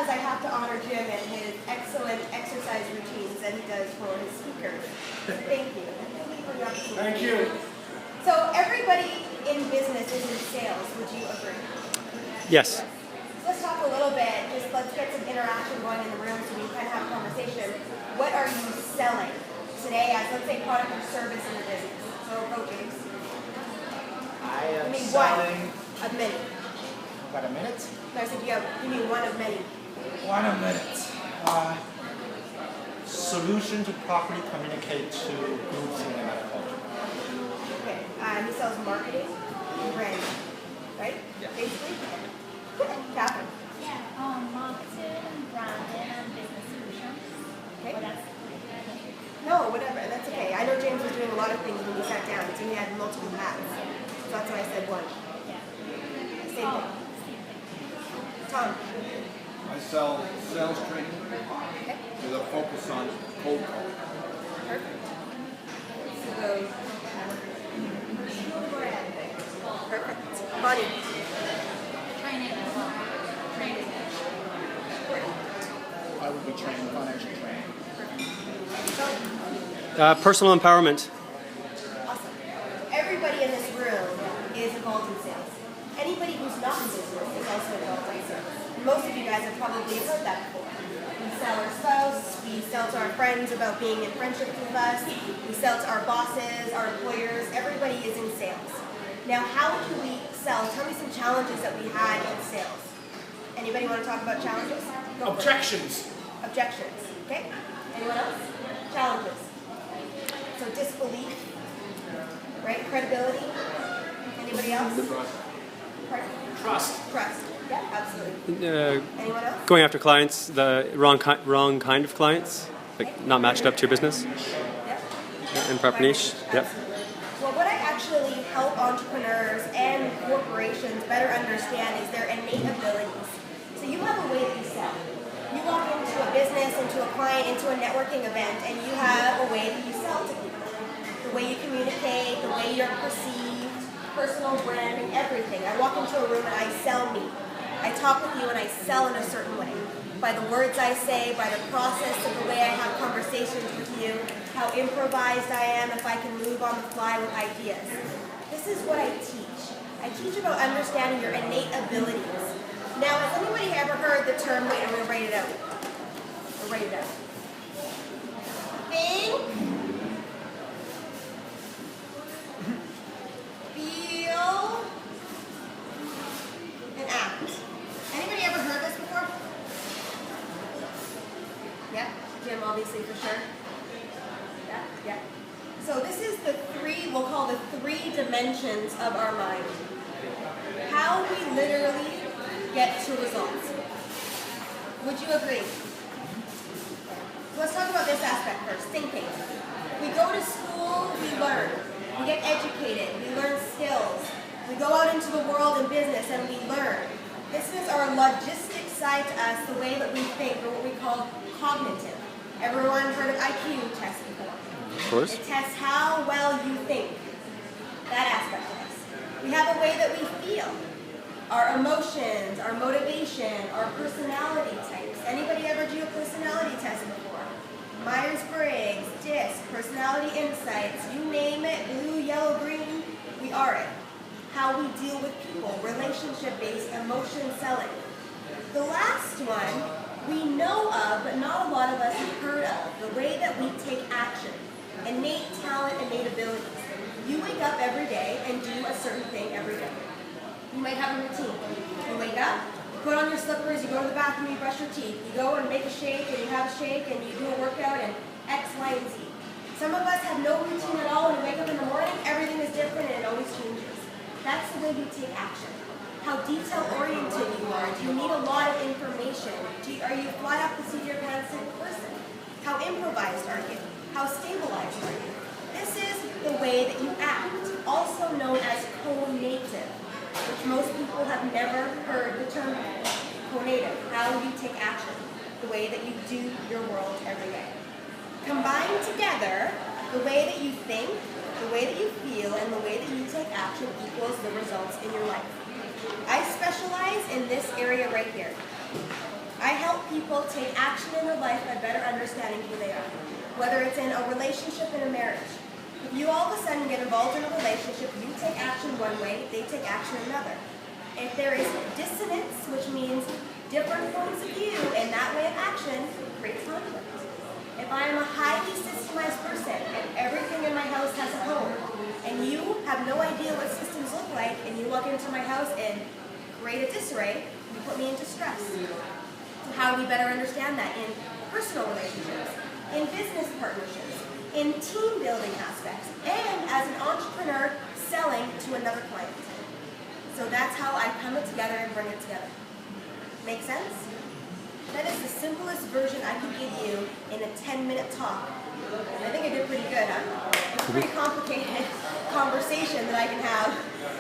because I have to honor Jim and his excellent exercise routines that he does for his speakers. Thank you. Thank you. So everybody in business is in sales, would you agree? Yes. Let's talk a little bit, let's get some interaction going in the room so we can have a conversation. What are you selling today as, let's say, product or service in the business? So go, James. I am One selling... of many. About a minute? No, I said you mean one of many. One a minute. Solution to properly communicate to groups in the medical. Okay, he sells marketing and branding, right? Yeah. Basically? Catherine. Yeah, marketing and branding and business solutions. Okay. Well, that's No, whatever, that's okay. I know James was doing a lot of things when we sat down, so he had multiple hats. So that's why I said one. yeah. Same thing. Tom. I sell sales training Okay. with a focus on cold calling. Perfect. So perfect. Bonnie. Training as well. Training. I would be training financial training. Personal empowerment. Awesome. Everybody in this room is involved in sales. Anybody who's not in business is also involved in sales. Most of you guys have probably heard that before. We sell our spouse, we sell to our friends about being in friendship with us, we sell to our bosses, our employers, everybody is in sales. Now, how do we sell? Tell me some challenges that we had in sales. Anybody want to talk about challenges? Go for it. Objections. Objections. Okay? Anyone else? Challenges. So disbelief, right? Credibility. Anybody else? Pardon? Trust. Trust. Yeah, absolutely. Anyone else? Going after clients, the wrong kind of clients, like not matched up to your business. Yep. And proper niche. Yep. Absolutely. Well, what I actually help entrepreneurs and corporations better understand is their innate abilities. So you have a way that you sell. You walk into a business, into a client, into a networking event, and you have a way that you sell to people. The way you communicate, the way you're perceived, personal branding, everything. I walk into a room and I sell me. I talk with you and I sell in a certain way. By the words I say, by the process of the way I have conversations with you, how improvised I am, if I can move on the fly with ideas. This is what I teach. I teach about understanding your innate abilities. Now, has anybody ever heard the term, wait, I'm going to write it out. I'll write it out. Think, feel, and act. Anybody ever heard this before? Yeah? Jim, obviously, for sure. Yeah? Yeah. So this is the we'll call the three dimensions of our mind. How we literally get to results. Would you agree? Let's talk about this aspect first, thinking. We go to school, we learn. We get educated, we learn skills. We go out into the world in business and we learn. This is our logistic side to us, the way that we think, or what we call cognitive. Everyone heard of IQ test before? Of course. It tests how well you think. That aspect of us. We have a way that we feel. Our emotions, our motivation, our personality types. Anybody ever do a personality test before? Myers-Briggs, DISC, Personality Insights, you name it, blue, yellow, green, we are it. How we deal with people, relationship-based emotion selling. The last one we know of, but not a lot of us have heard of, the way that we take action. Innate talent, innate abilities. You wake up every day and do a certain thing every day. You might have a routine. You wake up, you put on your slippers, you go to the bathroom, you brush your teeth. You go and make a shake, and you have a shake, and you do a workout, and X, Y, and Z. Some of us have no routine at all. When you wake up in the morning, everything is different, and it always changes. That's the way you take action. How detail-oriented you are. Do you need a lot of information? Are you fly off the seat of your pants type of person? How improvised are you? How stabilized are you? This is the way that you act, also known as co-native, which most people have never heard the term co-native. How you take action, the way that you do your world every day. Combined together, the way that you think, the way that you feel, and the way that you take action equals the results in your life. I specialize in this area right here. I help people take action in their life by better understanding who they are. Whether it's in a relationship, in a marriage. If you all of a sudden get involved in a relationship, you take action one way, they take action another. If there is dissonance, which means different points of view in that way of action, creates conflict. If I am a highly systemized person and everything in my house has a home, and you have no idea what systems look like, and you walk into my house and create a disarray, you put me into stress. So how do we better understand that in personal relationships, in business partnerships, in team building aspects, and as an entrepreneur selling to another client? So that's how I come it together and bring it together. Make sense? That is the simplest version I could give you in a 10-minute talk. I think I did pretty good, huh? It's a pretty complicated conversation that I can have.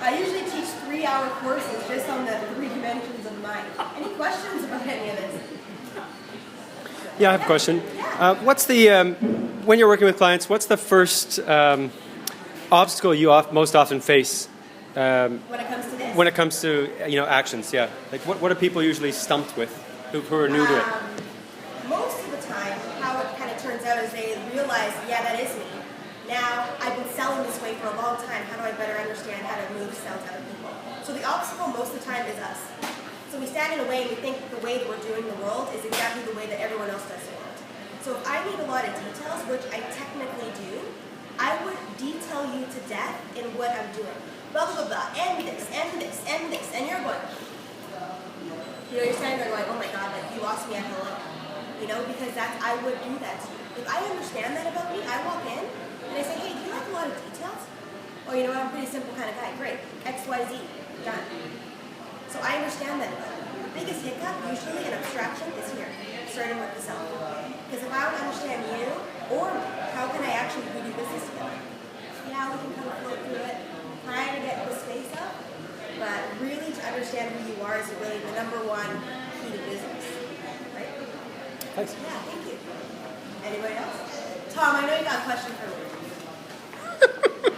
I usually teach 3-hour courses just on the 3 dimensions of mind. Any questions about any of this? Yeah, I have a question. What's the when you're working with clients? What's the first obstacle you most often face? When it comes to this? When it comes to actions, yeah. Like what are people usually stumped with who are new to it? Most of the time, how it kind of turns out is they realize, yeah, that is me. Now, I've been selling this way for a long time. How do I better understand how to move sell to other people? So the obstacle most of the time is us. So we stand in a way and we think the way that we're doing the world is exactly the way that everyone else does the world. So if I need a lot of details, which I technically do, I would detail you to death in what I'm doing. Blah, blah, blah, blah, and this, and this, and this, and you're going, you're standing there going, oh my God, like you lost me at hello. Because I would do that to you. If I understand that about me, I walk in and I say, hey, do you like a lot of details? Oh, you know what, I'm a pretty simple kind of guy. Great, X, Y, Z, done. So I understand that about you. The biggest hiccup, usually in abstraction, is here, starting with the self. Because if I don't understand you or me, how can I actually do business together? Yeah, we can kind of float through it, trying to get the space up, but really to understand who you are is really the #1 key to business, right? Thanks. Yeah, thank you. Anybody else? Tom, I know you got a question for me.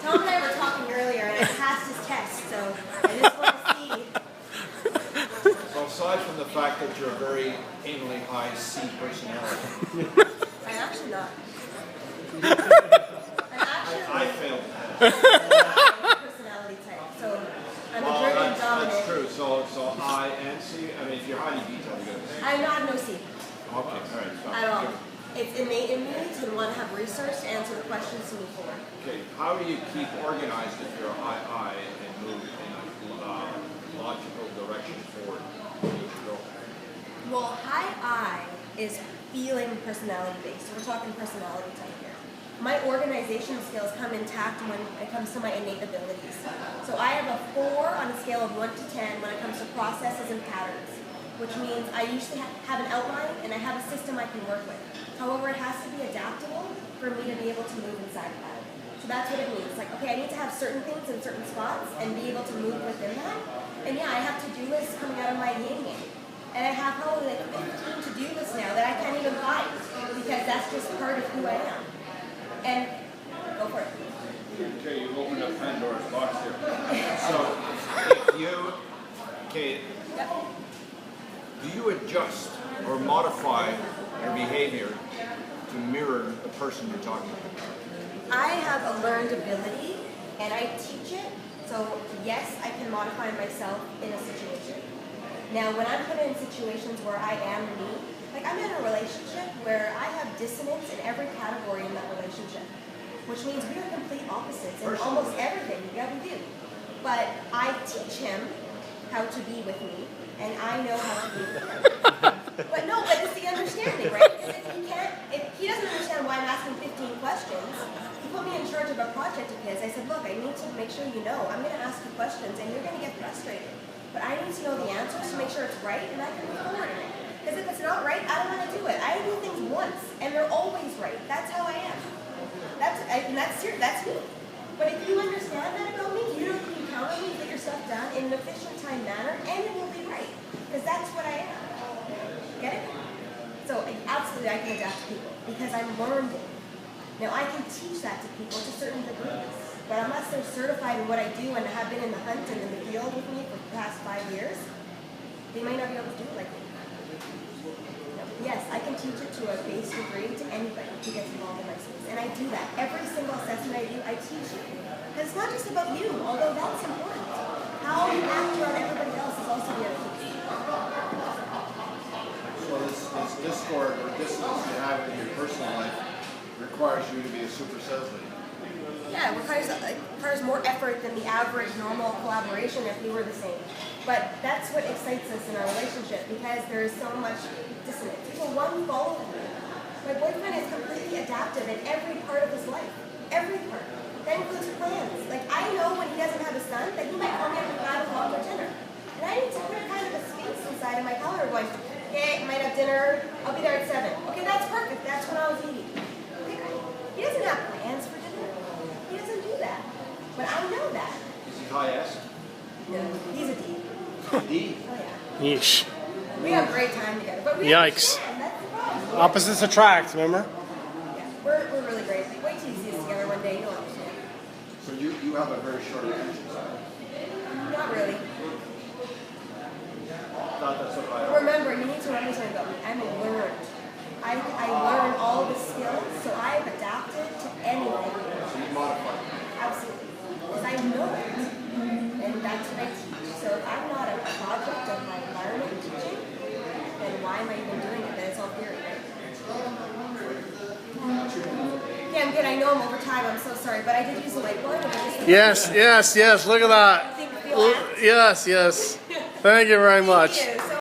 Tom and I were talking earlier, and I passed his test, so I just want to see. So aside from the fact that you're a very anally high C personality, I'm actually not. I failed. Personality type. So I'm a Well, driven that's dominant. true. So I and C. I mean, if you're highly detailed, you're good. I'm not no C Okay, all right. So at all. It's innate in me to want to have research to answer the questions to move forward. Okay, how do you keep organized if you're a high I and move in a logical direction forward? Where you should go? Well, high I is feeling personality based. So we're talking personality type here. My organization skills come intact when it comes to my innate abilities. So I have a 4 on a scale of 1 to 10 when it comes to processes and patterns, which means I usually have an outline and I have a system I can work with. However, it has to be adaptable for me to be able to move inside of that. So that's what it means. Like, okay, I need to have certain things in certain spots and be able to move within that. And yeah, I have to-do lists coming out of my yin yang. And I have probably like 15 to-do lists now that I can't even find because that's just part of who I am. And go for it. Okay, you opened up Pandora's box here. So, if you, okay, Yep. do you adjust or modify your behavior to mirror the person you're talking to? I have a learned ability and I teach it. So yes, I can modify myself in a situation. Now, when I'm put in situations where I am me, like I'm in a relationship where I have dissonance in every category in that relationship, which means we are complete opposites in almost everything. Yeah, we do. But I teach him how to be with me, and I know how to be with him. But it's the understanding, right? Because if he doesn't understand why I'm asking 15 questions, he put me in charge of a project of his. I said, look, I need to make sure you know. I'm going to ask you questions, and you're going to get frustrated. But I need to know the answers to make sure it's right, and I can move forward in it. Because if it's not right, I don't want to do it. I do things once, and they're always right. That's how I am. That's me. But if you understand that about me, you know you can count on me to get your stuff done in an efficient time manner, and it will be right. Because that's what I am. Get it? So absolutely I can adapt to people, because I'm learned it. Now I can teach that to people to certain degrees. But unless they're certified in what I do and have been in the hunt and in the field with me for the past 5 years, they might not be able to do it like me. teach it to a base degree to anybody who gets involved in my space. And I do that. Every single assessment I do, I teach you. Because it's not just about you, although that's important. How you act around everybody else is also the other piece. So this discord or distance you have in your personal life requires you to be a super sales lady. Yeah, it requires more effort than the average normal collaboration if we were the same. But that's what excites us in our relationship because there is so much dissonance. People one follow me. My boyfriend is completely adaptive in every part of his life. Every part. That includes plans. Like I know when he doesn't have a son that he might call me up at 5 o'clock for dinner. And I need to put kind of a space inside of my calendar going, okay, I might have dinner, I'll be there at 7. Okay, that's perfect. That's when I was eating. Okay, great. He doesn't have plans for dinner. He doesn't do that. But I know that. Is he high S? No, he's a D. D? Oh yeah. Yeesh. We have great time together. But we Yikes. understand. That's the problem. Opposites attract, remember? Yeah, we're really great. Wait till you see us together one day, you'll understand. So you have a very short attention span. Not really. Thought that's what I Remember, you need to remember something about me. I'm a learner. I learn all the skills, so I've adapted to anything. So you modified. Absolutely. Because I know it. And that's what I teach. So if I'm not a project of my environment teaching, then why am I even doing it? Then it's all theory, right? Okay, I'm good. I know I'm over time. I'm so sorry. But I did use the whiteboard. Yes, yes, yes. Look at that. I think feel apt. Yes, yes. Thank you very much. Thank you.